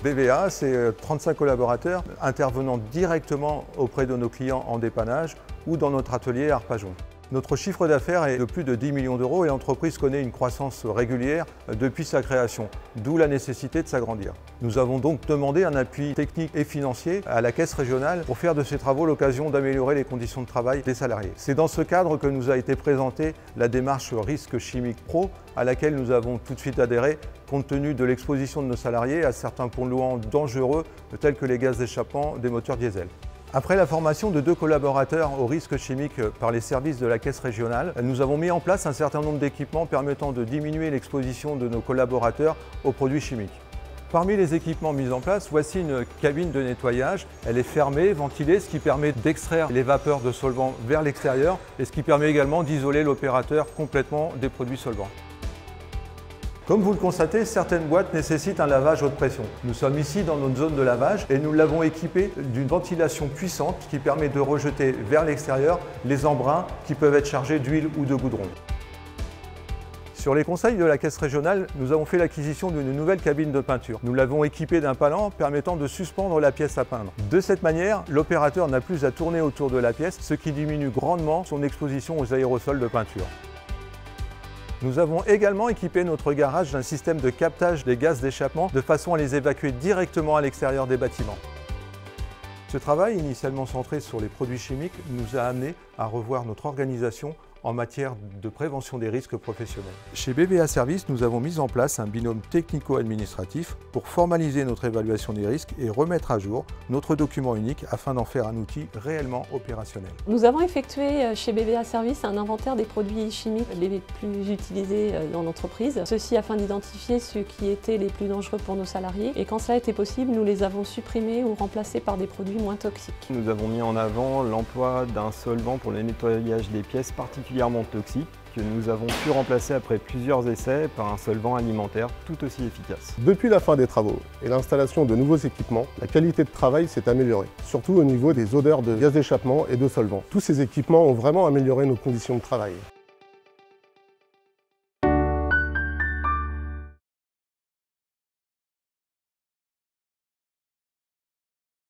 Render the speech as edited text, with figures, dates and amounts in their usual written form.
BVA, c'est 35 collaborateurs intervenant directement auprès de nos clients en dépannage ou dans notre atelier à Arpajon. Notre chiffre d'affaires est de plus de 10 millions d'euros et l'entreprise connaît une croissance régulière depuis sa création, d'où la nécessité de s'agrandir. Nous avons donc demandé un appui technique et financier à la Caisse régionale pour faire de ces travaux l'occasion d'améliorer les conditions de travail des salariés. C'est dans ce cadre que nous a été présentée la démarche Risque Chimique Pro, à laquelle nous avons tout de suite adhéré, compte tenu de l'exposition de nos salariés à certains polluants dangereux tels que les gaz d'échappement des moteurs diesel. Après la formation de 2 collaborateurs au risque chimique par les services de la Caisse régionale, nous avons mis en place un certain nombre d'équipements permettant de diminuer l'exposition de nos collaborateurs aux produits chimiques. Parmi les équipements mis en place, voici une cabine de nettoyage. Elle est fermée, ventilée, ce qui permet d'extraire les vapeurs de solvant vers l'extérieur et ce qui permet également d'isoler l'opérateur complètement des produits solvants. Comme vous le constatez, certaines boîtes nécessitent un lavage haute pression. Nous sommes ici dans notre zone de lavage et nous l'avons équipée d'une ventilation puissante qui permet de rejeter vers l'extérieur les embruns qui peuvent être chargés d'huile ou de goudron. Sur les conseils de la Caisse régionale, nous avons fait l'acquisition d'une nouvelle cabine de peinture. Nous l'avons équipée d'un palan permettant de suspendre la pièce à peindre. De cette manière, l'opérateur n'a plus à tourner autour de la pièce, ce qui diminue grandement son exposition aux aérosols de peinture. Nous avons également équipé notre garage d'un système de captage des gaz d'échappement de façon à les évacuer directement à l'extérieur des bâtiments. Ce travail, initialement centré sur les produits chimiques, nous a amené à revoir notre organisation en matière de prévention des risques professionnels. Chez BVA Services, nous avons mis en place un binôme technico-administratif pour formaliser notre évaluation des risques et remettre à jour notre document unique afin d'en faire un outil réellement opérationnel. Nous avons effectué chez BVA Services un inventaire des produits chimiques les plus utilisés dans l'entreprise, ceci afin d'identifier ceux qui étaient les plus dangereux pour nos salariés et quand cela était possible, nous les avons supprimés ou remplacés par des produits moins toxiques. Nous avons mis en avant l'emploi d'un solvant pour le nettoyage des pièces particulièrement toxiques que nous avons pu remplacer après plusieurs essais par un solvant alimentaire tout aussi efficace. Depuis la fin des travaux et l'installation de nouveaux équipements, la qualité de travail s'est améliorée, surtout au niveau des odeurs de gaz d'échappement et de solvants. Tous ces équipements ont vraiment amélioré nos conditions de travail.